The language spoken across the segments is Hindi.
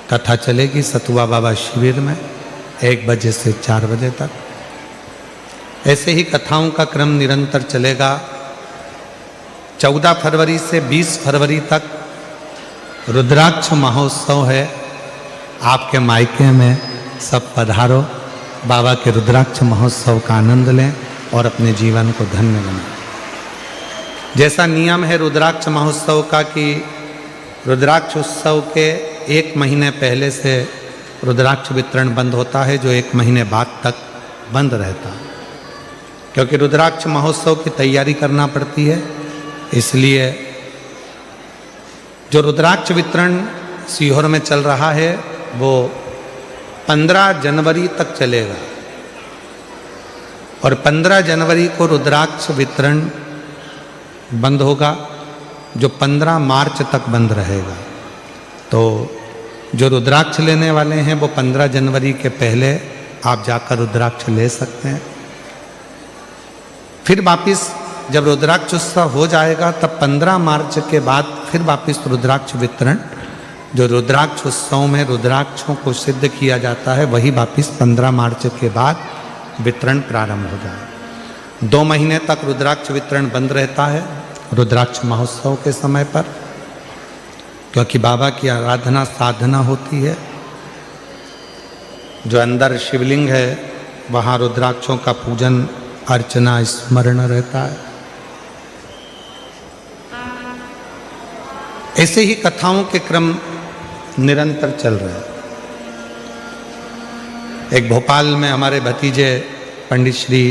कथा चलेगी सतुआ बाबा शिविर में 1 बजे से 4 बजे तक। ऐसे ही कथाओं का क्रम निरंतर चलेगा। 14 फरवरी से 20 फरवरी तक रुद्राक्ष महोत्सव है। आपके मायके में सब पधारो, बाबा के रुद्राक्ष महोत्सव का आनंद लें और अपने जीवन को धन्य बनाएं। जैसा नियम है रुद्राक्ष महोत्सव का कि रुद्राक्ष उत्सव के 1 महीने पहले से रुद्राक्ष वितरण बंद होता है, जो 1 महीने बाद तक बंद रहता है, क्योंकि रुद्राक्ष महोत्सव की तैयारी करना पड़ती है। इसलिए जो रुद्राक्ष वितरण सीहोर में चल रहा है वो 15 जनवरी तक चलेगा और 15 जनवरी को रुद्राक्ष वितरण बंद होगा, जो 15 मार्च तक बंद रहेगा। तो जो रुद्राक्ष लेने वाले हैं वो 15 जनवरी के पहले आप जाकर रुद्राक्ष ले सकते हैं। फिर वापिस जब रुद्राक्ष उत्सव हो जाएगा तब 15 मार्च के बाद फिर वापिस रुद्राक्ष वितरण, जो रुद्राक्ष उत्सव में रुद्राक्षों को सिद्ध किया जाता है, वही वापिस 15 मार्च के बाद वितरण प्रारंभ हो जाए। 2 महीने तक रुद्राक्ष वितरण बंद रहता है रुद्राक्ष महोत्सव के समय पर, क्योंकि बाबा की आराधना साधना होती है। जो अंदर शिवलिंग है वहाँ रुद्राक्षों का पूजन अर्चना स्मरण रहता है। ऐसे ही कथाओं के क्रम निरंतर चल रहे हैं। एक भोपाल में हमारे भतीजे पंडित श्री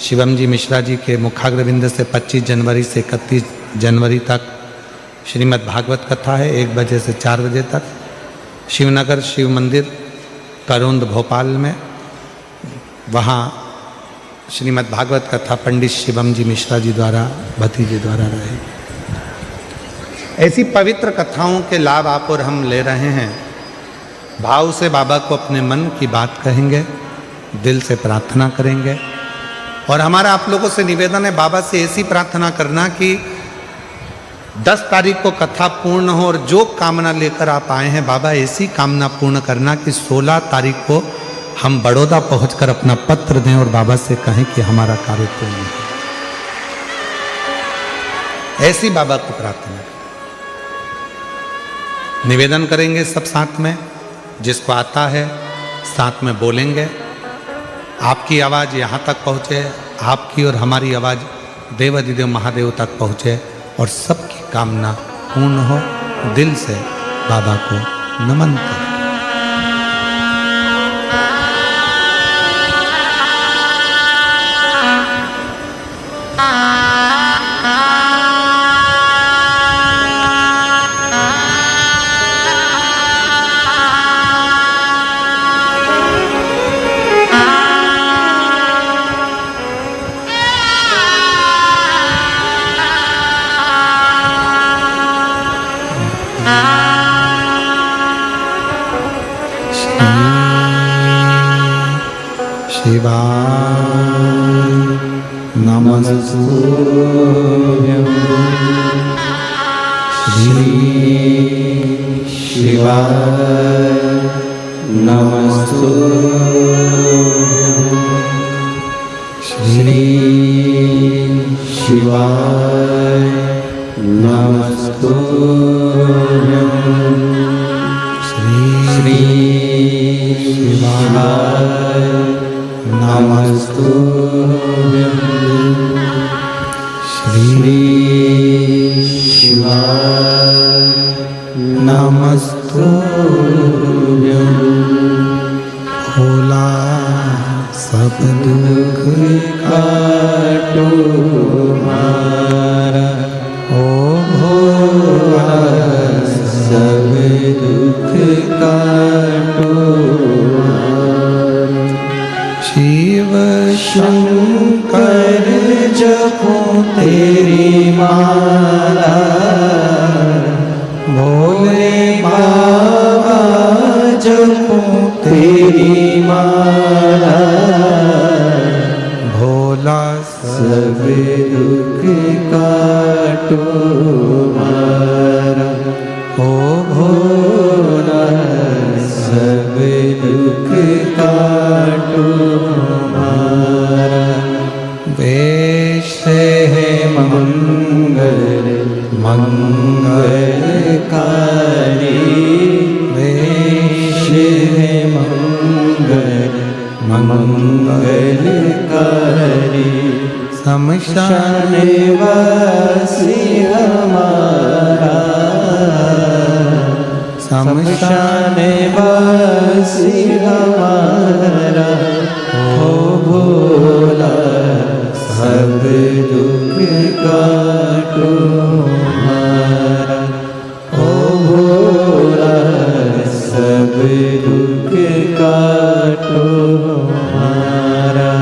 शिवम जी मिश्रा जी के मुखाग्रविंद से 25 जनवरी से 31 जनवरी तक श्रीमद् भागवत कथा है 1 बजे से 4 बजे तक। शिवनगर शिव मंदिर करोंद भोपाल में, वहाँ श्रीमद् भागवत कथा पंडित शिवम जी मिश्रा जी द्वारा भतीजे द्वारा रहे। ऐसी पवित्र कथाओं के लाभ आप और हम ले रहे हैं। भाव से बाबा को अपने मन की बात कहेंगे, दिल से प्रार्थना करेंगे। और हमारा आप लोगों से निवेदन है बाबा से ऐसी प्रार्थना करना कि 10 तारीख को कथा पूर्ण हो, और जो कामना लेकर आप आए हैं बाबा ऐसी कामना पूर्ण करना कि 16 तारीख को हम बड़ौदा पहुंचकर अपना पत्र दें और बाबा से कहें कि हमारा कार्य पूर्ण हो। ऐसी बाबा को प्रार्थना निवेदन करेंगे सब साथ में। जिसको आता है साथ में बोलेंगे। आपकी आवाज़ यहाँ तक पहुँचे, आपकी और हमारी आवाज़ देवाधिदेव महादेव तक पहुँचे और सबकी कामना पूर्ण हो। दिल से बाबा को नमन करें। शिवाय नमस्तुभ्यं श्री शिवाय नमस्तुभ्यं श्री शिवाय नमस्तुभ्यं श्री शिवाय नमस्तुभ्यं श्री शिवाय नमस्तुभ्यं। भोला सब दुख काटो हमारा, ओ भोला सब दुख काटो। शिव शंकर जपो तेरी माला, भोले बाबा जपो तेरी माला। भोला सब दुख काटो हमारा, ओ भोला मंगलकारी शमशान निवासी हमारा, शमशान निवासी हमारा, हो भोला सब दुख काटो हमारा, हो भोला सब दुख काटो हमारा।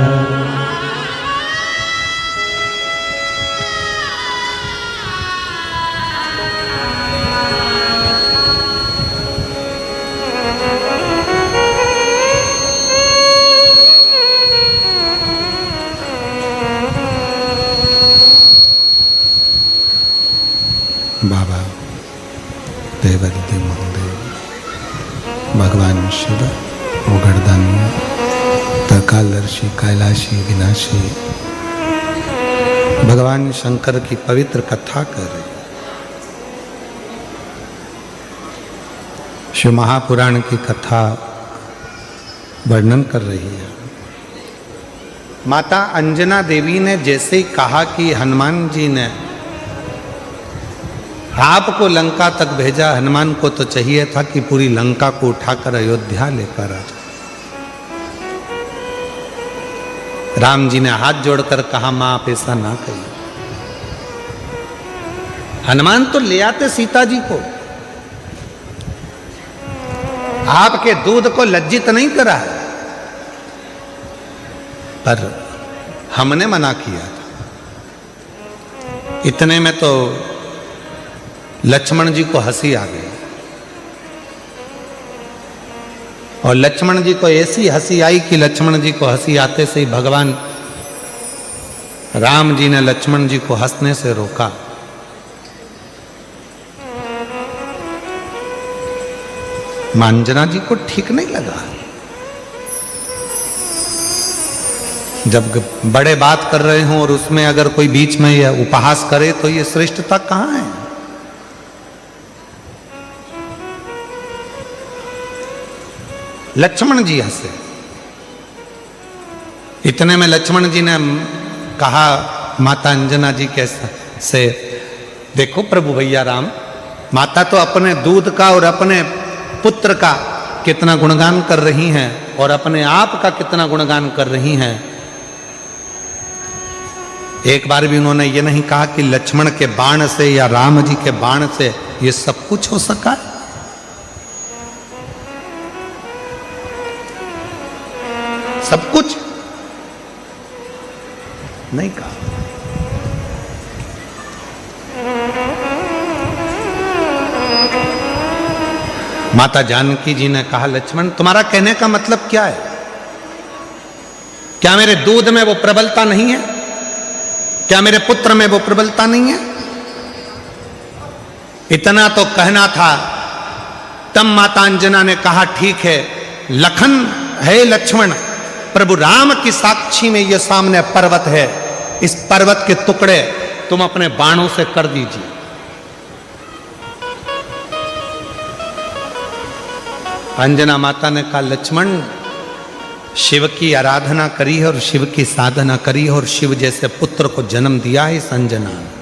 बाबा देवादिदेव महादेव भगवान शिव गोवर्धन त्रिकालदर्शी कैलाशी विनाशी भगवान शंकर की पवित्र कथा कर रहे। शिव महापुराण की कथा वर्णन कर रही है। माता अंजना देवी ने जैसे ही कहा कि हनुमान जी ने आपको लंका तक भेजा, हनुमान को तो चाहिए था कि पूरी लंका को उठाकर अयोध्या लेकर आ। राम जी ने हाथ जोड़कर कहा, मां आप ऐसा ना कहिए। हनुमान तो ले आते सीता जी को, आपके दूध को लज्जित नहीं करा है, पर हमने मना किया था। इतने में तो लक्ष्मण जी को हंसी आ गई, और लक्ष्मण जी को ऐसी हंसी आई कि लक्ष्मण जी को हंसी आते से ही भगवान राम जी ने लक्ष्मण जी को हंसने से रोका। अंजना जी को ठीक नहीं लगा। जब बड़े बात कर रहे हों और उसमें अगर कोई बीच में यह उपहास करे तो ये श्रेष्ठता कहां है? लक्ष्मण जी हंसे। इतने में लक्ष्मण जी ने कहा माता अंजना जी के से, देखो प्रभु भैया राम, माता तो अपने दूध का और अपने पुत्र का कितना गुणगान कर रही हैं और अपने आप का कितना गुणगान कर रही हैं। एक बार भी उन्होंने ये नहीं कहा कि लक्ष्मण के बाण से या राम जी के बाण से ये सब कुछ हो सका। सब कुछ नहीं कहा। माता जानकी जी ने कहा, लक्ष्मण तुम्हारा कहने का मतलब क्या है? क्या मेरे दूध में वो प्रबलता नहीं है? क्या मेरे पुत्र में वो प्रबलता नहीं है? इतना तो कहना था। तब माता अंजना ने कहा, ठीक है लखन है लक्ष्मण, प्रभु राम की साक्षी में ये सामने पर्वत है, इस पर्वत के टुकड़े तुम अपने बाणों से कर दीजिए। अंजना माता ने कहा, लक्ष्मण शिव की आराधना करी है और शिव की साधना करी है और शिव जैसे पुत्र को जन्म दिया है इस अंजना ने।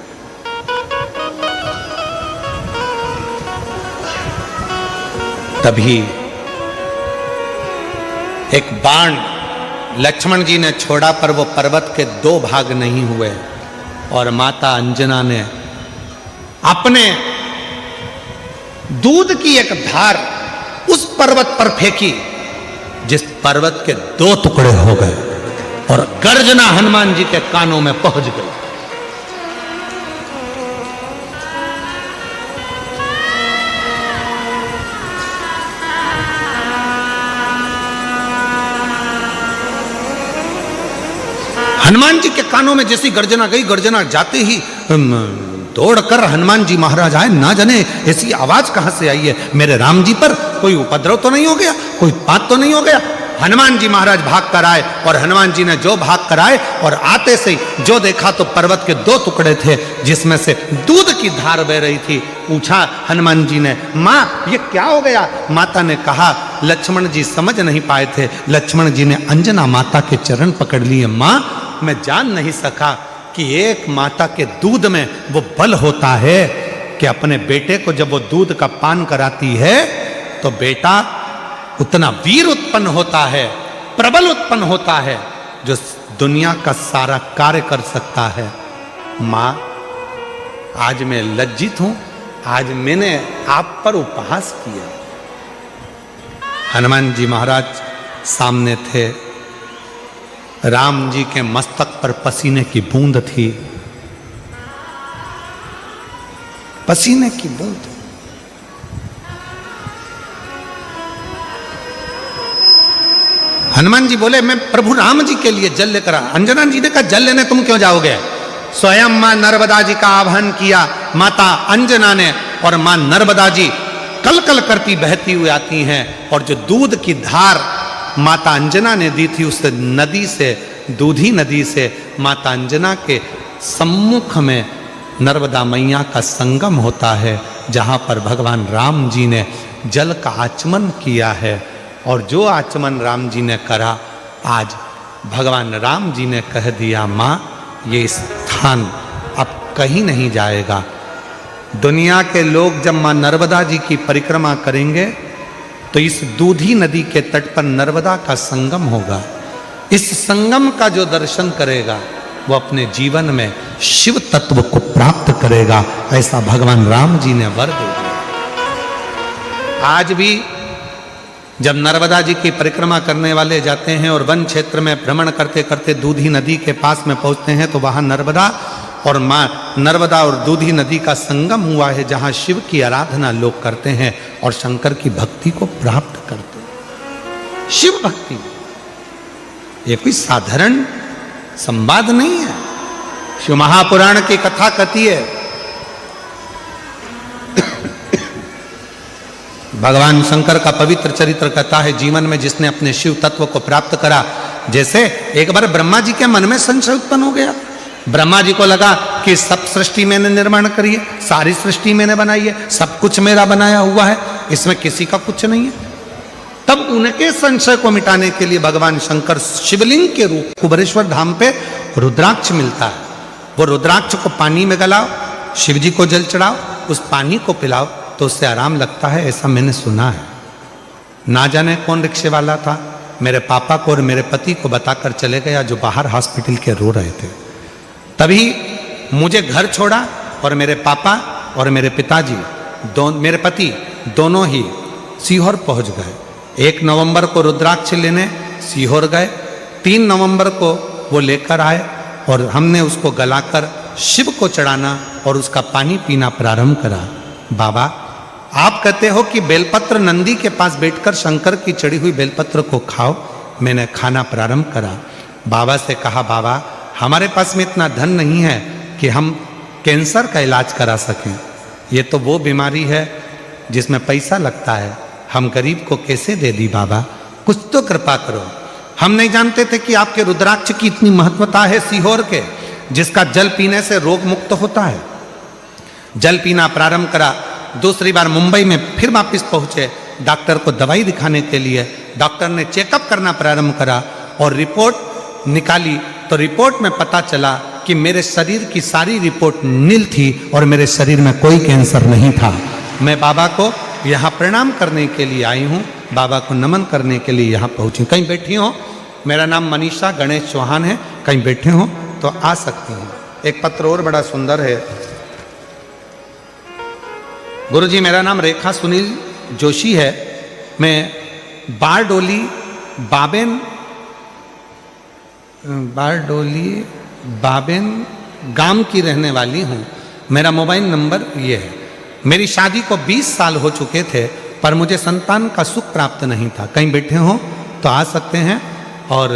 तभी एक बाण लक्ष्मण जी ने छोड़ा, पर वो पर्वत के दो भाग नहीं हुए और माता अंजना ने अपने दूध की एक धार उस पर्वत पर फेंकी, जिस पर्वत के दो टुकड़े हो गए और गर्जना हनुमान जी के कानों में पहुंच गई। हनुमान जी के कानों में जैसी गर्जना गई, गर्जना जाते ही दौड़कर हनुमान जी महाराज आए। ना जाने ऐसी आवाज कहां से आई है, मेरे राम जी पर कोई उपद्रव तो नहीं हो गया, कोई बात तो नहीं हो गया। हनुमान जी महाराज भाग कर आए और हनुमान जी ने जो भाग कर आए और आते से जो देखा तो पर्वत के दो टुकड़े थे जिसमें से दूध की धार बह रही थी। पूछा हनुमान जी ने, मां ये क्या हो गया? माता ने कहा, लक्ष्मण जी समझ नहीं पाए थे। लक्ष्मण जी ने अंजना माता के चरण पकड़ लिए। माँ, मैं जान नहीं सका कि एक माता के दूध में वो बल होता है कि अपने बेटे को जब वो दूध का पान कराती है तो बेटा उतना वीर उत्पन्न होता है, प्रबल उत्पन्न होता है, जो दुनिया का सारा कार्य कर सकता है। माँ, आज मैं लज्जित हूं, आज मैंने आप पर उपहास किया। हनुमान जी महाराज सामने थे। राम जी के मस्तक पर पसीने की बूंद थी, पसीने की बूंद। हनुमान जी बोले, मैं प्रभु राम जी के लिए जल लेकर आ। अंजना जी ने कहा, जल लेने तुम क्यों जाओगे? स्वयं मां नर्मदा जी का आह्वान किया माता अंजना ने, और मां नर्मदा जी कल कल करती बहती हुई आती हैं, और जो दूध की धार माता अंजना ने दी थी उस नदी से, दूधी नदी से माता अंजना के सम्मुख में नर्मदा मैया का संगम होता है, जहाँ पर भगवान राम जी ने जल का आचमन किया है। और जो आचमन राम जी ने करा, आज भगवान राम जी ने कह दिया, माँ ये स्थान अब कहीं नहीं जाएगा। दुनिया के लोग जब माँ नर्मदा जी की परिक्रमा करेंगे तो इस दूधी नदी के तट पर नर्मदा का संगम होगा। इस संगम का जो दर्शन करेगा वो अपने जीवन में शिव तत्व को प्राप्त करेगा, ऐसा भगवान राम जी ने वर दे दिया। आज भी जब नर्मदा जी की परिक्रमा करने वाले जाते हैं और वन क्षेत्र में भ्रमण करते करते दूधी नदी के पास में पहुंचते हैं तो वहां नर्मदा और मां नर्मदा और दूधी नदी का संगम हुआ है, जहां शिव की आराधना लोग करते हैं और शंकर की भक्ति को प्राप्त करते हैं। शिव भक्ति ये कोई साधारण संवाद नहीं है। शिव महापुराण की कथा कहती है, भगवान शंकर का पवित्र चरित्र कहता है, जीवन में जिसने अपने शिव तत्व को प्राप्त करा, जैसे एक बार ब्रह्मा जी के मन में संशय उत्पन्न हो गया। ब्रह्मा जी को लगा कि सब सृष्टि मैंने निर्माण करी है, सारी सृष्टि मैंने बनाई है, सब कुछ मेरा बनाया हुआ है, इसमें किसी का कुछ नहीं है। तब उनके संशय को मिटाने के लिए भगवान शंकर शिवलिंग के रूप कुबेरेश्वर धाम पे रुद्राक्ष मिलता है। वो रुद्राक्ष को पानी में गलाओ, शिव जी को जल चढ़ाओ, उस पानी को पिलाओ तो उससे आराम लगता है, ऐसा मैंने सुना है। ना जाने कौन रिक्शे वाला था, मेरे पापा को और मेरे पति को बताकर चले गया, जो बाहर हॉस्पिटल के रो रहे थे। तभी मुझे घर छोड़ा और मेरे पापा और मेरे पिताजी मेरे पति दोनों ही सीहोर पहुंच गए। 1 नवंबर को रुद्राक्ष लेने सीहोर गए, 3 नवंबर को वो लेकर आए और हमने उसको गलाकर शिव को चढ़ाना और उसका पानी पीना प्रारंभ करा। बाबा, आप कहते हो कि बेलपत्र नंदी के पास बैठकर शंकर की चढ़ी हुई बेलपत्र को खाओ। मैंने खाना प्रारंभ करा। बाबा से कहा, बाबा हमारे पास में इतना धन नहीं है कि हम कैंसर का इलाज करा सकें। ये तो वो बीमारी है जिसमें पैसा लगता है, हम गरीब को कैसे दे दी बाबा, कुछ तो कृपा करो। हम नहीं जानते थे कि आपके रुद्राक्ष की इतनी महत्वता है सीहोर के, जिसका जल पीने से रोग मुक्त होता है। जल पीना प्रारंभ करा। दूसरी बार मुंबई में फिर वापिस पहुंचे डॉक्टर को दवाई दिखाने के लिए। डॉक्टर ने चेकअप करना प्रारंभ करा और रिपोर्ट निकाली तो रिपोर्ट में पता चला कि मेरे शरीर की सारी रिपोर्ट नील थी और मेरे शरीर में कोई कैंसर नहीं था। मैं बाबा को यहाँ प्रणाम करने के लिए आई हूँ, बाबा को नमन करने के लिए यहाँ पहुँची। कहीं बैठी हो? मेरा नाम मनीषा गणेश चौहान है, कहीं बैठे हो तो आ सकती हैं। एक पत्र और बड़ा सुंदर है। गुरुजी, मेरा नाम रेखा सुनील जोशी है, मैं बारडोली बाबेन गांव की रहने वाली हूँ। मेरा मोबाइल नंबर ये है। मेरी शादी को 20 साल हो चुके थे पर मुझे संतान का सुख प्राप्त नहीं था। कहीं बैठे हो तो आ सकते हैं और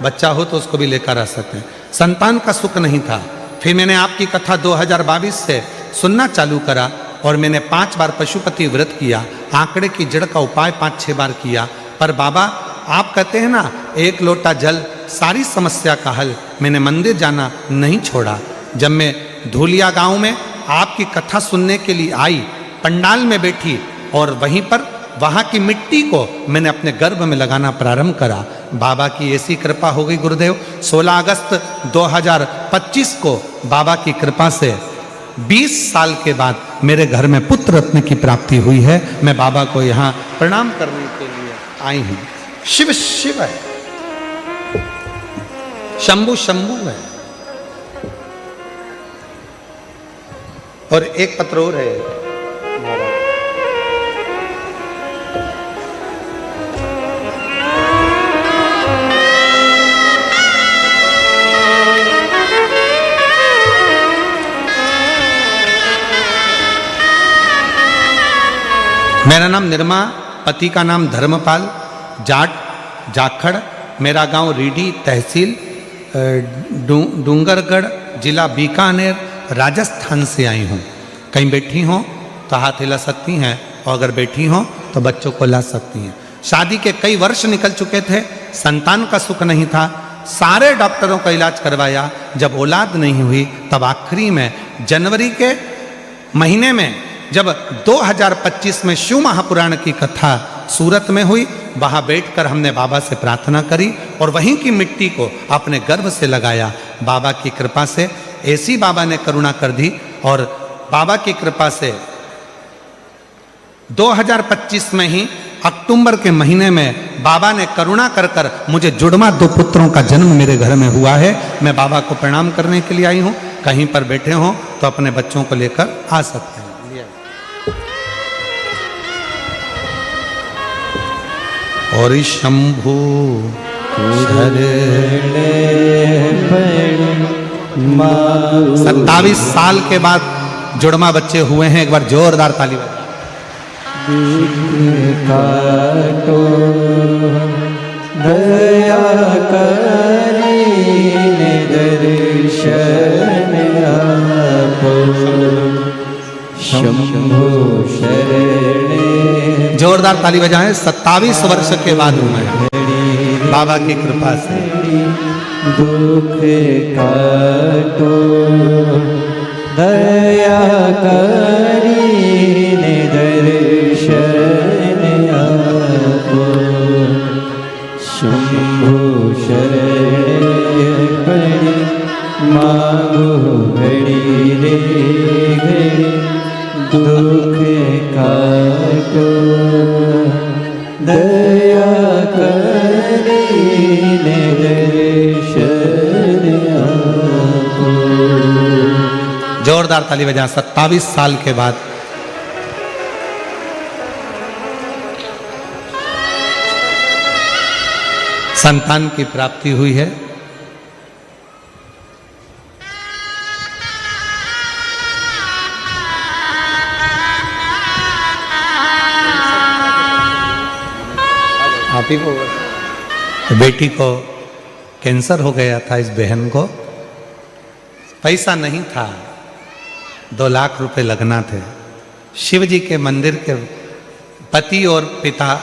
बच्चा हो तो उसको भी लेकर आ सकते हैं। संतान का सुख नहीं था। फिर मैंने आपकी कथा 2022 से सुनना चालू करा और मैंने 5 बार पशुपति व्रत किया, आंकड़े की जड़ का उपाय 5-6 बार किया। पर बाबा आप कहते हैं ना, 1 लोटा जल सारी समस्या का हल। मैंने मंदिर जाना नहीं छोड़ा। जब मैं धूलिया गांव में आपकी कथा सुनने के लिए आई, पंडाल में बैठी और वहीं पर वहाँ की मिट्टी को मैंने अपने गर्भ में लगाना प्रारंभ करा। बाबा की ऐसी कृपा हो गई गुरुदेव, 16 अगस्त 2025 को बाबा की कृपा से 20 साल के बाद मेरे घर में पुत्र रत्न की प्राप्ति हुई है। मैं बाबा को यहाँ प्रणाम करने के लिए आई हूँ। शिव शिव है, शंभु शंभु है। और एक पत्र और है, मेरा नाम निर्मा, पति का नाम धर्मपाल, जाट जाखड़, मेरा गांव रीडी, तहसील डूंगरगढ़, जिला बीकानेर, राजस्थान से आई हूँ। कहीं बैठी हों तो हाथ हिला सकती हैं, और अगर बैठी हों तो बच्चों को ला सकती हैं। शादी के कई वर्ष निकल चुके थे, संतान का सुख नहीं था, सारे डॉक्टरों का इलाज करवाया, जब औलाद नहीं हुई तब आखिरी में जनवरी के महीने में जब 2025 में शिव महापुराण की कथा सूरत में हुई, वहाँ बैठकर हमने बाबा से प्रार्थना करी और वहीं की मिट्टी को अपने गर्भ से लगाया। बाबा की कृपा से ऐसी बाबा ने करुणा कर दी, और बाबा की कृपा से 2025 में ही अक्टूबर के महीने में बाबा ने करुणा कर कर मुझे जुड़वा 2 पुत्रों का जन्म मेरे घर में हुआ है। मैं बाबा को प्रणाम करने के लिए आई हूँ। कहीं पर बैठे हों तो अपने बच्चों को लेकर आ सकते हैं। और शंभु 27 साल के बाद जुड़वा बच्चे हुए हैं। एक बार जोरदार ताली बजाओ। काटो दया करीने दर्शन आपो शंभु शरणे। जोरदार ताली बजाएं। 27 वर्ष के बाद हुए हैं बाबा की कृपा से। दुख काटो दया करीने दर्शन आपो शंभु शरणे पड़ी मांगो घड़ी रे घड़ी दुख काटो दया करीने दर्शन आपो। जोरदार ताली बजा। 27 साल के बाद संतान की प्राप्ति हुई है। आप ही को बेटी को कैंसर हो गया था। इस बहन को पैसा नहीं था, 2 लाख रुपए लगना थे। शिव जी के मंदिर के पति और पिता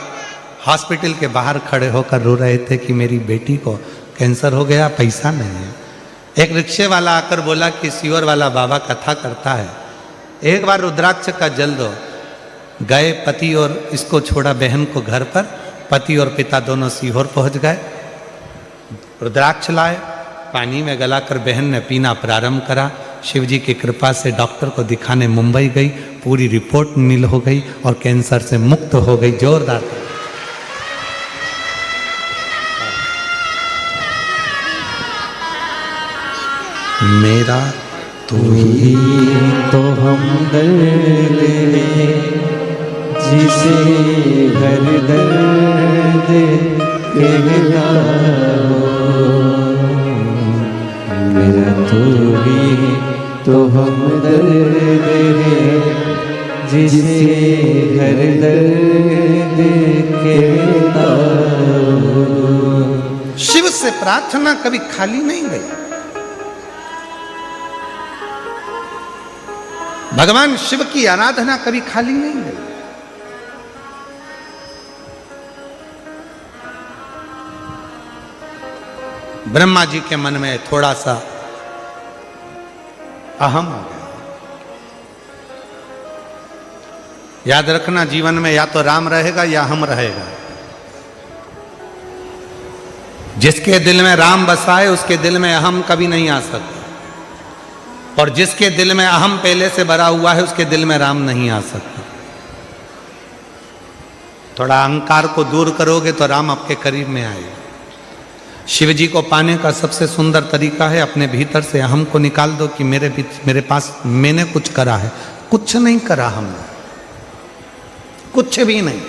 हॉस्पिटल के बाहर खड़े होकर रो रहे थे कि मेरी बेटी को कैंसर हो गया, पैसा नहीं है। एक रिक्शे वाला आकर बोला कि सीवर वाला बाबा कथा करता है, एक बार रुद्राक्ष का जल दो। गए पति और इसको छोड़ा बहन को घर पर। पति और पिता दोनों सीहोर पहुंच गए, रुद्राक्ष लाए, पानी में गलाकर बहन ने पीना प्रारंभ करा। शिव जी की कृपा से डॉक्टर को दिखाने मुंबई गई, पूरी रिपोर्ट नील हो गई और कैंसर से मुक्त हो गई। जोरदार। मेरा तू ही तो हमदर्द है जिसे हर दर्द कहता हो। मेरा तू ही तो हमदर्द है जिसे हर दर्द कहता हो। शिव से प्रार्थना कभी खाली नहीं गई। भगवान शिव की आराधना कभी खाली नहीं गई। ब्रह्मा जी के मन में थोड़ा सा अहम आ गया। याद रखना, जीवन में या तो राम रहेगा या हम रहेगा। जिसके दिल में राम बसा है उसके दिल में अहम कभी नहीं आ सकता, और जिसके दिल में अहम पहले से भरा हुआ है उसके दिल में राम नहीं आ सकता। थोड़ा अहंकार को दूर करोगे तो राम आपके करीब में आएगा। शिव जी को पाने का सबसे सुंदर तरीका है अपने भीतर से अहम को निकाल दो कि मेरे पास मैंने कुछ करा है। कुछ नहीं करा हमने, कुछ भी नहीं।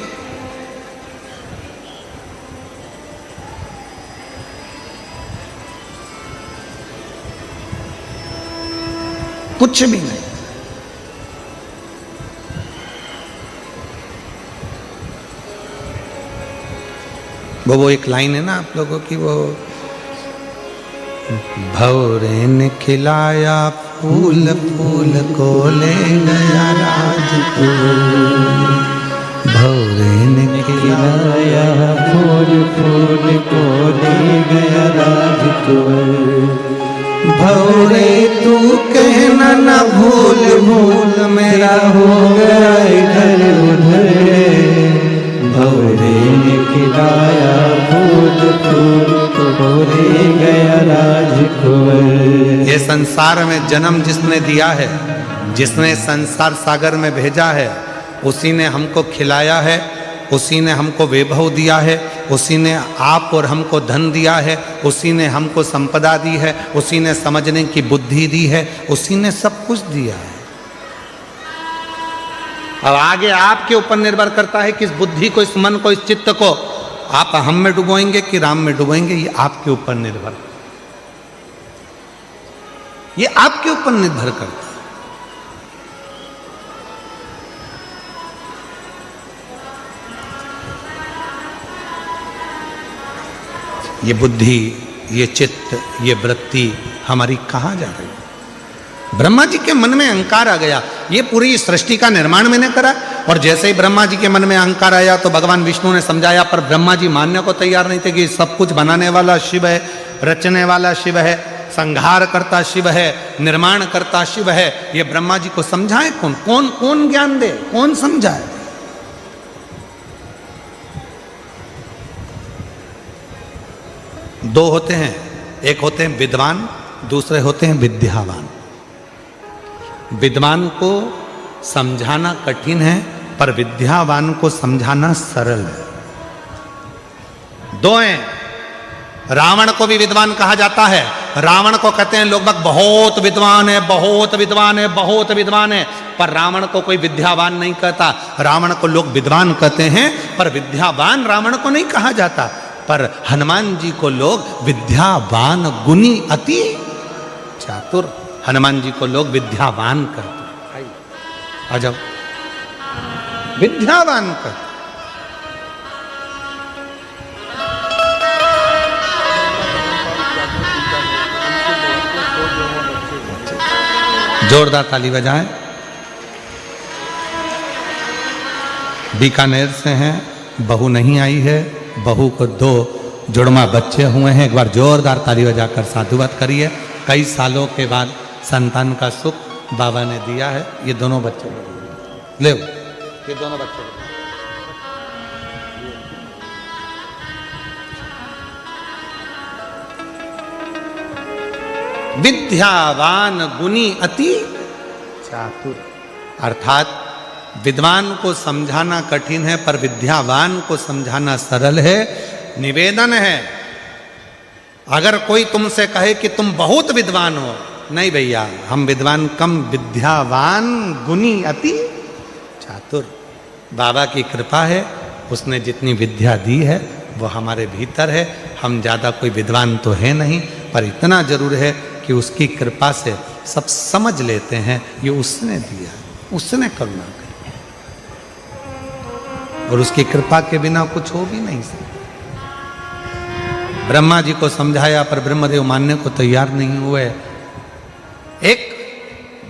कुछ भी नहीं। वो एक लाइन है ना आप लोगों की, वो भौरे ने खिलाया फूल, फूल को ले गया राजकुमार। भौरे ने खिलाया फूल, फूल को ले गया राजकुमार। भौरे तू कहना न भूल, भूल मेरा हो गया इधर उधर। भौरे ने खिलाया फूल, फूल को ले गया राजकुमार। ये संसार में जन्म जिसने दिया है, जिसने संसार सागर में भेजा है, उसी ने हमको खिलाया है, उसी ने हमको वैभव दिया है, उसी ने आप और हमको धन दिया है, उसी ने हमको संपदा दी है, उसी ने समझने की बुद्धि दी है, उसी ने सब कुछ दिया है। अब आगे आपके ऊपर निर्भर करता है कि इस बुद्धि को, इस मन को, इस चित्त को आप हम में डुबोएंगे कि राम में डुबोएंगे। ये आपके ऊपर निर्भर, ये आपके ऊपर निर्भर करता है। ये बुद्धि, ये चित्त, ये वृत्ति हमारी कहाँ जा रही है? ब्रह्मा जी के मन में अहंकार आ गया। ये पूरी सृष्टि का निर्माण मैंने करा, और जैसे ही ब्रह्मा जी के मन में अहंकार आया तो भगवान विष्णु ने समझाया, पर ब्रह्मा जी मानने को तैयार नहीं थे कि सब कुछ बनाने वाला शिव है, रचने वाला शिव है, संहार करता शिव है, निर्माण करता शिव है। ये ब्रह्मा जी को समझाए कौन? कौन कौन ज्ञान दे, कौन समझाए? दो होते हैं, एक होते हैं विद्वान, दूसरे होते हैं विद्यावान। विद्वान को समझाना कठिन है, पर विद्यावान को समझाना सरल है। दो हैं। रावण को भी विद्वान कहा जाता है। रावण को कहते हैं लोग बाग बहुत विद्वान है, बहुत विद्वान है, बहुत विद्वान है, पर रावण को कोई विद्यावान नहीं कहता। रावण को लोग विद्वान कहते हैं, पर विद्यावान रावण को नहीं कहा जाता। पर हनुमान जी को लोग विद्यावान गुणी अति चातुर, हनुमान जी को लोग विद्यावान कहते हैं। आ जाओ, विद्यावान कहते। जोरदार ताली बजाएं। बीकानेर से हैं, बहू नहीं आई है, बहू को 2 जुड़वा बच्चे हुए हैं। एक बार जोरदार ताली बजाकर साधुवाद करिए। कई सालों के बाद संतान का सुख बाबा ने दिया है। ये दोनों बच्चे ले, ये दोनों बच्चे विद्यावान गुणी अति चातुर। अर्थात विद्वान को समझाना कठिन है, पर विद्यावान को समझाना सरल है। निवेदन है, अगर कोई तुमसे कहे कि तुम बहुत विद्वान हो, नहीं भैया, हम विद्वान कम, विद्यावान गुणी अति चातुर। बाबा की कृपा है, उसने जितनी विद्या दी है वो हमारे भीतर है। हम ज़्यादा कोई विद्वान तो है नहीं, पर इतना जरूर है कि उसकी कृपा से सब समझ लेते हैं। ये उसने दिया, उसने करुणा की, और उसकी कृपा के बिना कुछ हो भी नहीं सकता। ब्रह्मा जी को समझाया, पर ब्रह्मदेव मानने को तैयार नहीं हुए। एक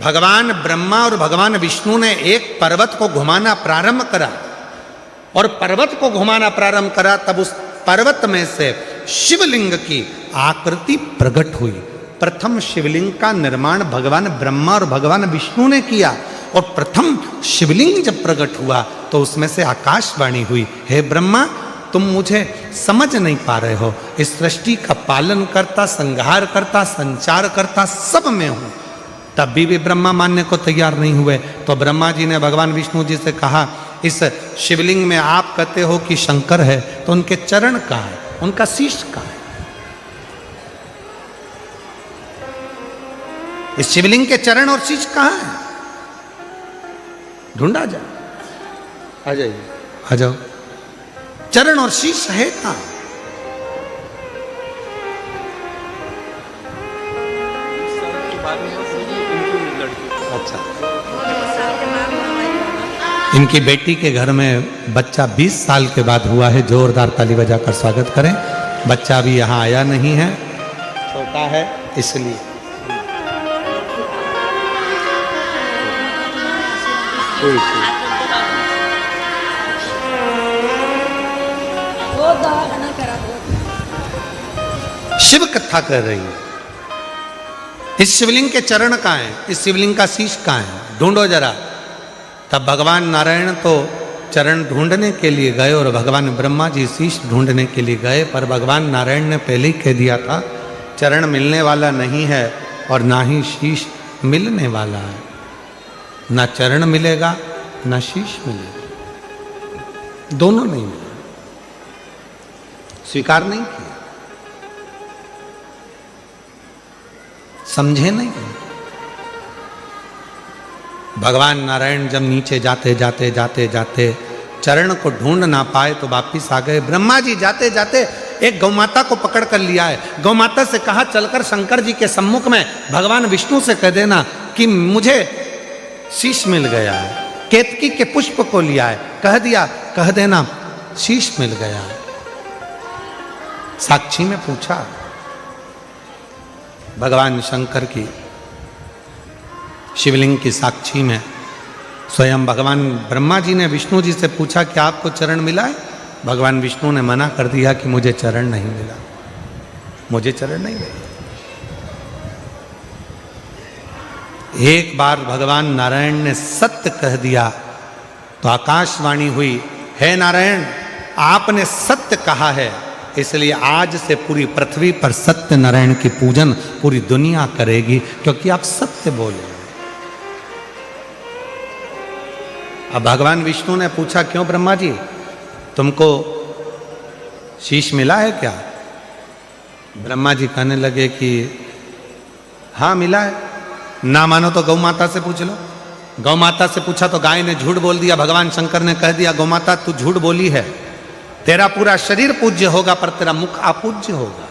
भगवान ब्रह्मा और भगवान विष्णु ने एक पर्वत को घुमाना प्रारंभ करा, और पर्वत को घुमाना प्रारंभ करा, तब उस पर्वत में से शिवलिंग की आकृति प्रकट हुई। प्रथम शिवलिंग का निर्माण भगवान ब्रह्मा और भगवान विष्णु ने किया, और प्रथम शिवलिंग जब प्रकट हुआ तो उसमें से आकाशवाणी हुई, हे ब्रह्मा तुम मुझे समझ नहीं पा रहे हो, इस सृष्टि का पालन करता, संहार करता, संचार करता सब मैं हूं। तब भी ब्रह्मा मानने को तैयार नहीं हुए। तो ब्रह्मा जी ने भगवान विष्णु जी से कहा, इस शिवलिंग में आप कहते हो कि शंकर है, तो उनके चरण कहाँ है, उनका शीश कहाँ है? इस शिवलिंग के चरण और शीश कहाँ है? ढूंढा जाए, आ जाइए, आ जाओ। चरण और शीश है कहाँ? अच्छा, इनकी बेटी के घर में बच्चा 20 साल के बाद हुआ है। जोरदार ताली बजाकर स्वागत करें। बच्चा अभी यहाँ आया नहीं है, छोटा है इसलिए। शिव कथा कर रही है। इस शिवलिंग के चरण कहाँ हैं? इस शिवलिंग का शीश कहाँ है? ढूंढो जरा। तब भगवान नारायण तो चरण ढूंढने के लिए गए और भगवान ब्रह्मा जी शीश ढूंढने के लिए गए, पर भगवान नारायण ने पहले ही कह दिया था चरण मिलने वाला नहीं है और ना ही शीश मिलने वाला है। ना चरण मिलेगा ना शीश मिलेगा, दोनों नहीं मिले, स्वीकार नहीं किया, समझे नहीं। भगवान नारायण जब नीचे जाते जाते जाते जाते चरण को ढूंढ ना पाए तो वापिस आ गए। ब्रह्मा जी जाते जाते एक गौमाता को पकड़ कर लिया है। गौमाता से कहा चलकर शंकर जी के सम्मुख में भगवान विष्णु से कह देना कि मुझे शीश मिल गया है। केतकी के पुष्प को लिया है, कह दिया, कह देना शीश मिल गया है। साक्षी में पूछा भगवान शंकर की, शिवलिंग की साक्षी में स्वयं भगवान ब्रह्मा जी ने विष्णु जी से पूछा कि आपको चरण मिला है? भगवान विष्णु ने मना कर दिया कि मुझे चरण नहीं मिला, मुझे चरण नहीं मिला। एक बार भगवान नारायण ने सत्य कह दिया तो आकाशवाणी हुई, हे नारायण आपने सत्य कहा है, इसलिए आज से पूरी पृथ्वी पर सत्य नारायण की पूजन पूरी दुनिया करेगी, क्योंकि आप सत्य बोले। अब भगवान विष्णु ने पूछा, क्यों ब्रह्मा जी तुमको शीश मिला है क्या? ब्रह्मा जी कहने लगे कि हाँ मिला है। ना मानो तो गौ माता से पूछ लो। गौ माता से पूछा तो गाय ने झूठ बोल दिया। भगवान शंकर ने कह दिया, गौ माता तू झूठ बोली है, तेरा पूरा शरीर पूज्य होगा पर तेरा मुख अपूज्य होगा।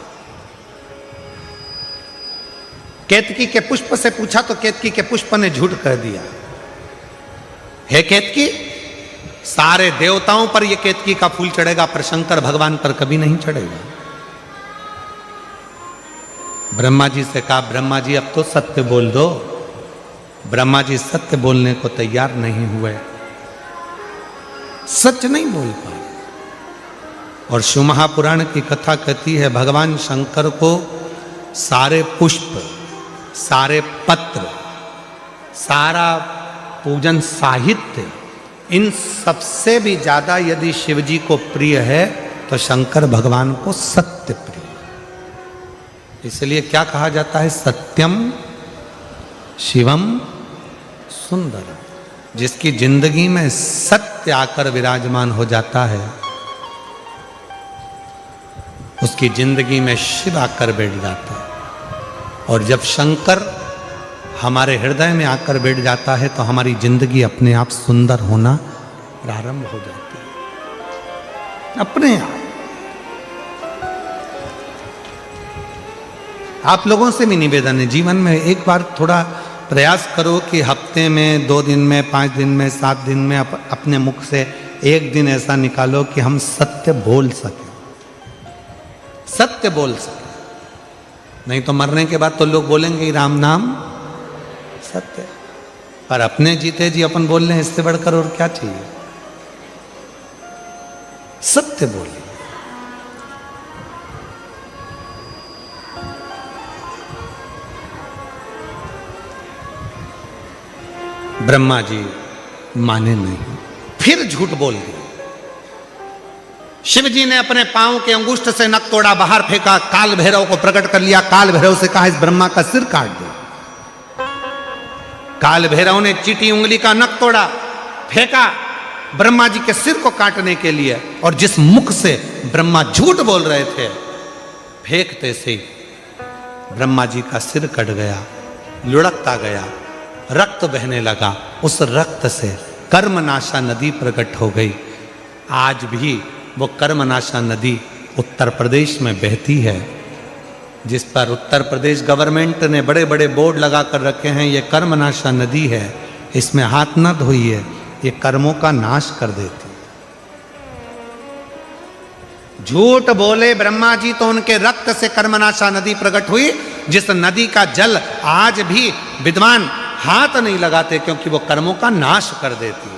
केतकी के पुष्प से पूछा तो केतकी के पुष्प ने झूठ कह दिया। हे केतकी, सारे देवताओं पर यह केतकी का फूल चढ़ेगा पर शंकर भगवान पर कभी नहीं चढ़ेगा। ब्रह्मा जी से कहा, ब्रह्मा जी अब तो सत्य बोल दो। ब्रह्मा जी सत्य बोलने को तैयार नहीं हुए, सच नहीं बोल पाए। और शिव महापुराण की कथा कहती है भगवान शंकर को सारे पुष्प, सारे पत्र, सारा पूजन साहित्य, इन सबसे भी ज्यादा यदि शिव जी को प्रिय है तो शंकर भगवान को सत्य प्रिय। इसलिए क्या कहा जाता है, सत्यम शिवम सुंदरम। जिसकी जिंदगी में सत्य आकर विराजमान हो जाता है उसकी जिंदगी में शिव आकर बैठ जाता है। और जब शंकर हमारे हृदय में आकर बैठ जाता है तो हमारी जिंदगी अपने आप सुंदर होना प्रारंभ हो जाती है, अपने आप। आप लोगों से भी निवेदन है, जीवन में एक बार थोड़ा प्रयास करो कि हफ्ते में, 2 दिन में, 5 दिन में, 7 दिन में अपने मुख से एक दिन ऐसा निकालो कि हम सत्य बोल सकें, सत्य बोल सकें। नहीं तो मरने के बाद तो लोग बोलेंगे राम नाम सत्य, पर अपने जीते जी अपन बोल रहे हैं, इससे बढ़कर और क्या चाहिए। सत्य बोले। ब्रह्मा जी माने नहीं, फिर झूठ बोल दिए। शिव जी ने अपने पांव के अंगुष्ठ से नख तोड़ा, बाहर फेंका, काल भैरव को प्रकट कर लिया। काल भैरव से कहा इस ब्रह्मा का सिर काट दो। काल भैरव ने चीटी उंगली का नख तोड़ा, फेंका ब्रह्मा जी के सिर को काटने के लिए, और जिस मुख से ब्रह्मा झूठ बोल रहे थे, फेंकते से ब्रह्मा जी का सिर कट गया, लुढ़कता गया, रक्त बहने लगा। उस रक्त से कर्मनाशा नदी प्रकट हो गई। आज भी वो कर्मनाशा नदी उत्तर प्रदेश में बहती है, जिस पर उत्तर प्रदेश गवर्नमेंट ने बड़े बड़े बोर्ड लगा कर रखे हैं, ये कर्मनाशा नदी है, इसमें हाथ न धोइए, ये कर्मों का नाश कर देती। झूठ बोले ब्रह्मा जी तो उनके रक्त से कर्मनाशा नदी प्रकट हुई, जिस नदी का जल आज भी विद्वान हाथ नहीं लगाते, क्योंकि वो कर्मों का नाश कर देती है।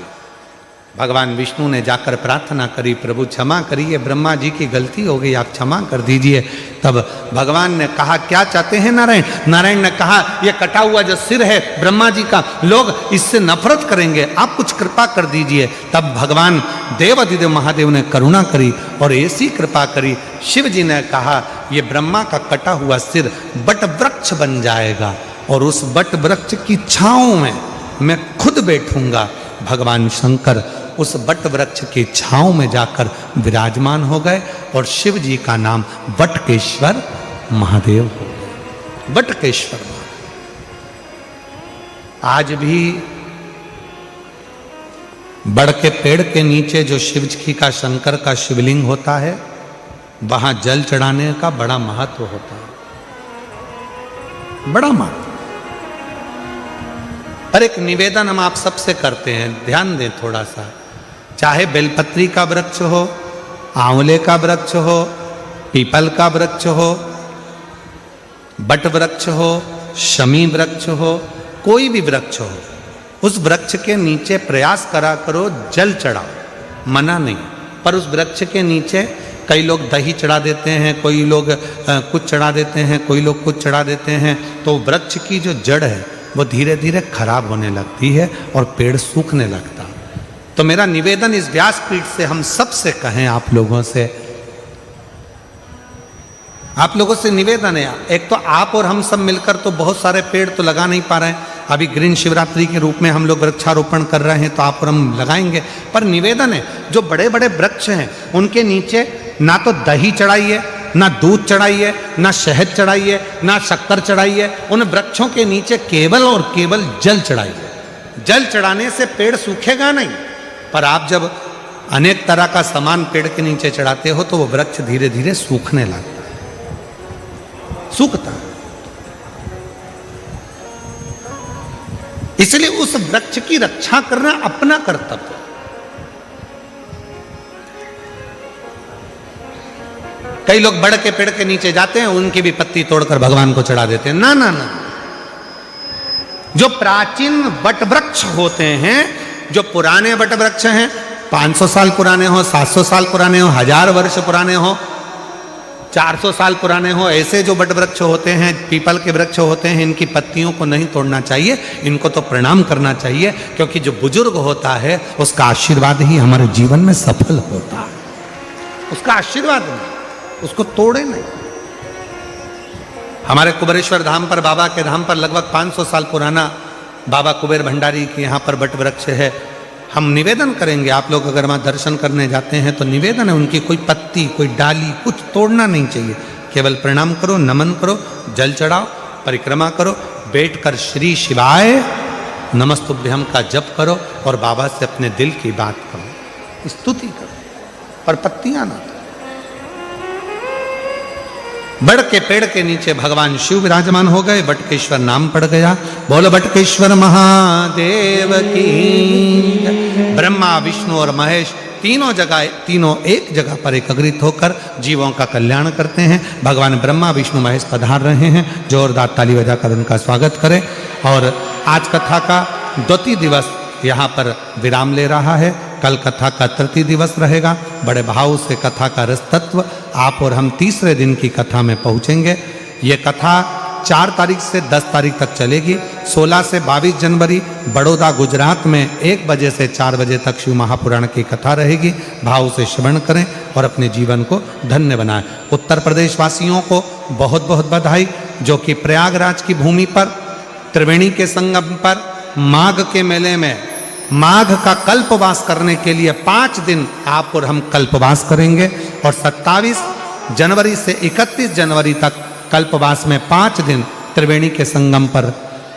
भगवान विष्णु ने जाकर प्रार्थना करी, प्रभु क्षमा करिए, ब्रह्मा जी की गलती हो गई, आप क्षमा कर दीजिए। तब भगवान ने कहा क्या चाहते हैं नारायण? नारायण ने कहा ये कटा हुआ जो सिर है ब्रह्मा जी का, लोग इससे नफरत करेंगे, आप कुछ कृपा कर दीजिए। तब भगवान देवाधिदेव महादेव ने करुणा करी और ऐसी कृपा करी, शिव जी ने कहा ये ब्रह्मा का कटा हुआ सिर बट वृक्ष बन जाएगा, और उस बट वृक्ष की छांव में मैं खुद बैठूंगा। भगवान शंकर उस बट वृक्ष की छांव में जाकर विराजमान हो गए, और शिव जी का नाम बटकेश्वर महादेव हो गया। बटकेश्वर आज भी बड़ के पेड़ के नीचे जो शिव जी का, शंकर का शिवलिंग होता है, वहां जल चढ़ाने का बड़ा महत्व होता है, बड़ा महत्व। पर एक निवेदन हम आप सबसे करते हैं, ध्यान दें थोड़ा सा। चाहे बेलपत्री का वृक्ष हो, आंवले का वृक्ष हो, पीपल का वृक्ष हो, बट वृक्ष हो, शमी वृक्ष हो, कोई भी वृक्ष हो, उस वृक्ष के नीचे प्रयास करा करो जल चढ़ाओ, मना नहीं। पर उस वृक्ष के नीचे कई लोग दही चढ़ा देते हैं, कोई लोग कुछ चढ़ा देते हैं, कोई लोग कुछ चढ़ा देते हैं, तो वृक्ष की जो जड़ है वो धीरे धीरे खराब होने लगती है और पेड़ सूखने लगता। तो मेरा निवेदन इस व्यासपीठ से हम सब से कहें, आप लोगों से निवेदन है। एक तो आप और हम सब मिलकर तो बहुत सारे पेड़ तो लगा नहीं पा रहे हैं, अभी ग्रीन शिवरात्रि के रूप में हम लोग वृक्षारोपण कर रहे हैं, तो आप और हम लगाएंगे। पर निवेदन है, जो बड़े बड़े वृक्ष हैं उनके नीचे ना तो दही चढ़ाइए, ना दूध चढ़ाइए, ना शहद चढ़ाइए, ना शक्कर चढ़ाइए, उन वृक्षों के नीचे केवल और केवल जल चढ़ाइए। जल चढ़ाने से पेड़ सूखेगा नहीं, पर आप जब अनेक तरह का सामान पेड़ के नीचे चढ़ाते हो तो वो वृक्ष धीरे धीरे सूखने लगता है, सूखता है। इसलिए उस वृक्ष की रक्षा करना अपना कर्तव्य। कई लोग बड़ के पेड़ के नीचे जाते हैं, उनकी भी पत्ती तोड़कर भगवान को चढ़ा देते हैं। ना ना ना, जो प्राचीन वट वृक्ष होते हैं, जो पुराने वट वृक्ष हैं, 500 साल पुराने हो, 700 साल पुराने हो, 1000 वर्ष पुराने हो, 400 साल पुराने हो, ऐसे जो वट वृक्ष होते हैं, पीपल के वृक्ष होते हैं, इनकी पत्तियों को नहीं तोड़ना चाहिए, इनको तो प्रणाम करना चाहिए, क्योंकि जो बुजुर्ग होता है उसका आशीर्वाद ही हमारे जीवन में सफल होता है। उसका आशीर्वाद नहीं, उसको तोड़े नहीं। हमारे कुबेरेश्वर धाम पर, बाबा के धाम पर लगभग 500 साल पुराना बाबा कुबेर भंडारी के यहाँ पर वट वृक्ष है। हम निवेदन करेंगे, आप लोग अगर वहाँ दर्शन करने जाते हैं तो निवेदन है, उनकी कोई पत्ती, कोई डाली, कुछ तोड़ना नहीं चाहिए। केवल प्रणाम करो, नमन करो, जल चढ़ाओ, परिक्रमा करो, बैठकर श्री शिवाय नमस्तुभ्यम का जप करो और बाबा से अपने दिल की बात करो, स्तुति करो, पर पत्तियां ना। बड़ के पेड़ के नीचे भगवान शिव विराजमान हो गए, बटकेश्वर नाम पड़ गया। बोलो बटकेश्वर महादेव की। ब्रह्मा, विष्णु और महेश तीनों एक जगह पर एकत्रित होकर जीवों का कल्याण करते हैं। भगवान ब्रह्मा, विष्णु, महेश पधार रहे हैं, जोरदार ताली बजाकर उनका स्वागत करें। और आज कथा का द्वितीय दिवस यहाँ पर विराम ले रहा है, कल कथा का तृतीय दिवस रहेगा। बड़े भाव से कथा का रस तत्व आप और हम तीसरे दिन की कथा में पहुँचेंगे। ये कथा 4 तारीख से 10 तारीख तक चलेगी। 16 से 22 जनवरी बड़ौदा गुजरात में 1 बजे से 4 बजे तक शिव महापुराण की कथा रहेगी। भाव से श्रवण करें और अपने जीवन को धन्य बनाएं। उत्तर प्रदेश वासियों को बहुत बहुत बधाई, जो कि प्रयागराज की भूमि पर त्रिवेणी के संगम पर माघ के मेले में माघ का कल्पवास करने के लिए 5 दिन आप और हम कल्पवास करेंगे। और 27 जनवरी से 31 जनवरी तक कल्पवास में 5 दिन त्रिवेणी के संगम पर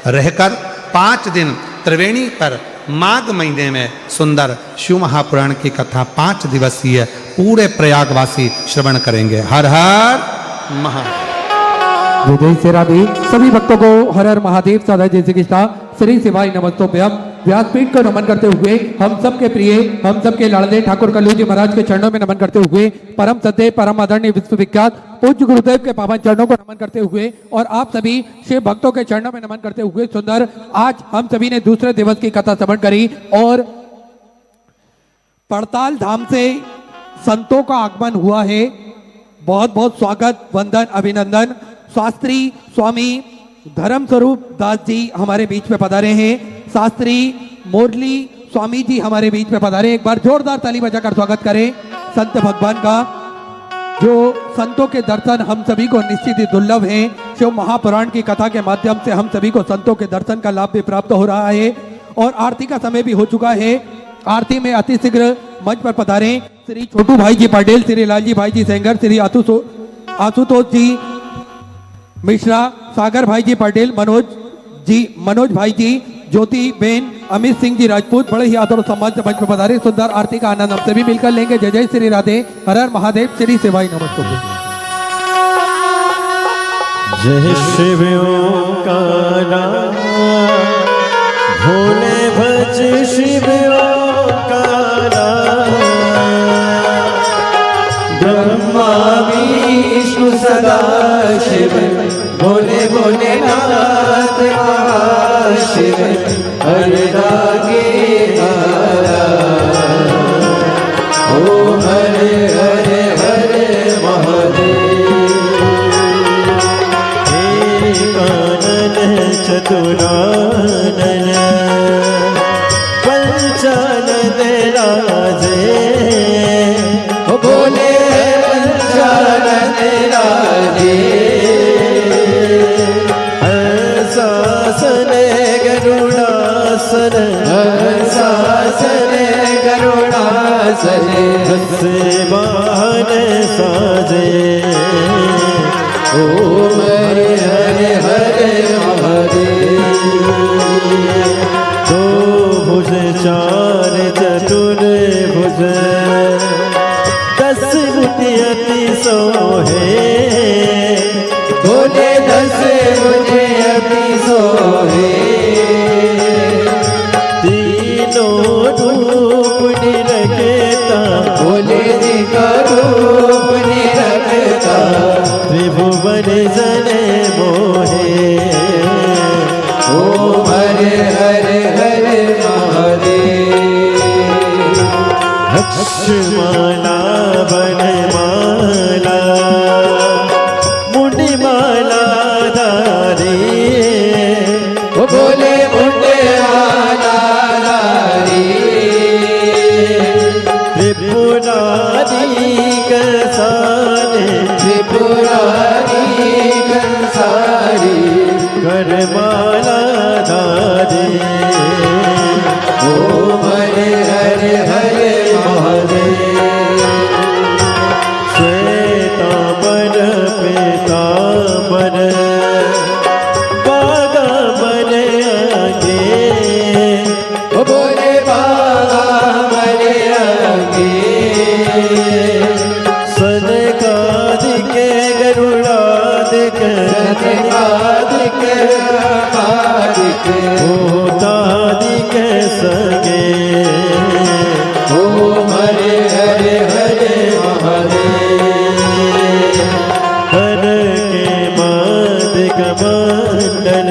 रहकर 5 दिन त्रिवेणी पर माघ महीने में सुंदर शिव महापुराण की कथा 5 दिवसीय पूरे प्रयागवासी श्रवण करेंगे। हर हर महादेव। जय श्री राधे। सभी भक्तों को हर हर महादेव सदा जय श्री कृष्णा श्री शिवाय नमस्तोभ्यम। व्यासपीठ को नमन करते हुए हम सबके प्रिय, हम सबके लाडले ठाकुर कल्लू जी महाराज के चरणों में नमन करते हुए, परम सत्य परम आदरणीय विश्वविख्यात पूज्य गुरुदेव के पावन चरणों को नमन करते हुए और आप सभी शिव भक्तों के चरणों में नमन करते हुए सुंदर आज हम सभी ने दूसरे दिवस की कथा श्रवण करी और पड़ताल धाम से संतों का आगमन हुआ है। बहुत बहुत स्वागत, वंदन, अभिनंदन। शास्त्री स्वामी धर्म स्वरूप दास जी हमारे बीच में पधारे हैं। शास्त्री मुरली स्वामी जी हमारे बीच में पधारे। एक बार जोरदार ताली बजाकर स्वागत करें संत भगवान का। जो संतों के दर्शन हम सभी को निश्चित ही दुर्लभ हैं। शिव महापुराण की कथा के माध्यम से हम सभी को संतों के दर्शन का लाभ भी प्राप्त हो रहा है और आरती का समय भी हो चुका है। आरती में अति शीघ्र मंच पर पधारे श्री छोटू भाई जी पटेल, श्री लालजी भाई जी सेंगर, श्री आशुतोष जी मिश्रा, सागर भाई जी पटेल, मनोज भाई जी, ज्योति बेन, अमित सिंह जी राजपूत बड़े ही आदर और सम्मान से मंच पर पधारे। सुंदर आरती का आनंद हम सभी मिलकर लेंगे। जय जय श्री राधे। हर हर महादेव। श्री शिवाय नमस्तुभ्यं। जय शिव ओंकारा भोले भज शिव ओंकारा, ब्रह्मा विष्णु सदा शिव, भोले भोलेनाथ महाशिव, हर रागे धारा। ओम हरे हरे हरे महादेव। कानन चतुरानन पंचानन राजे, बोले पंचानन राजे। हंसासन गरुड़ासन, हंसासन गरुड़ासन, हंस वाहन साजे। ओम हरे हरे हरे महादेव। दो भुज चार चतुर भुज, 10 मुनि अति सोहे, बोले 10 मुनि अति सोहे। तीनों रूप निरखता, बोले जिनका रूप निरखता, त्रिभुवन जन मोहे। ओम हरे हरे हरे महादेव। अक्षमाला बनमाला, मुंडमाला धारी, बोले मुंडमाला धारी। त्रिपुरारी कंसारी, त्रिपुरारी कंसारी, करमाला धारी। ओम हरे हरे हरे महादेव। श्वेतांबर पीतांबर, बागांबर आगे, बोले बागांबर आगे। सनकादिक गरुड़ादिक, सनकादिक आदिक, भूतादिक सगे। ओम हरे हरे हरे महादेव। हर के मादिक मंडल,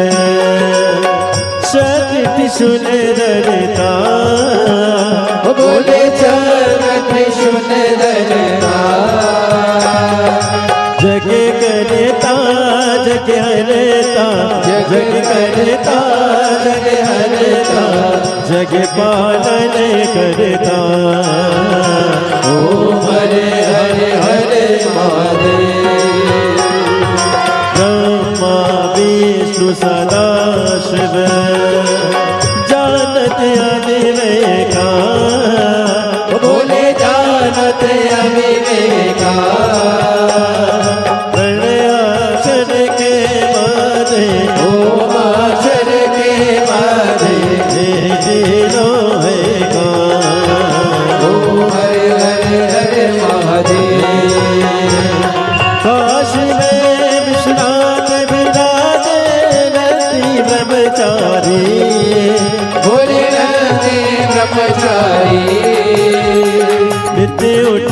शक्ति सुंदरता, बोले शक्ति सुंदरता। जग करता जग हरता, हरता जग हरता जग पालन करता ओम हरे हरे हरे महादेव ब्रह्मा विष्णु सदा शिव जानत अविवेका बोले जानत अविवेका प्रणयाक्षर के मारे ओम अक्षर के मारे तीनों है ओम हरे हरे हरे महादेव काशी में विश्राम विराजे रति ब्रह्मचारी बोले रति ब्रह्मचारी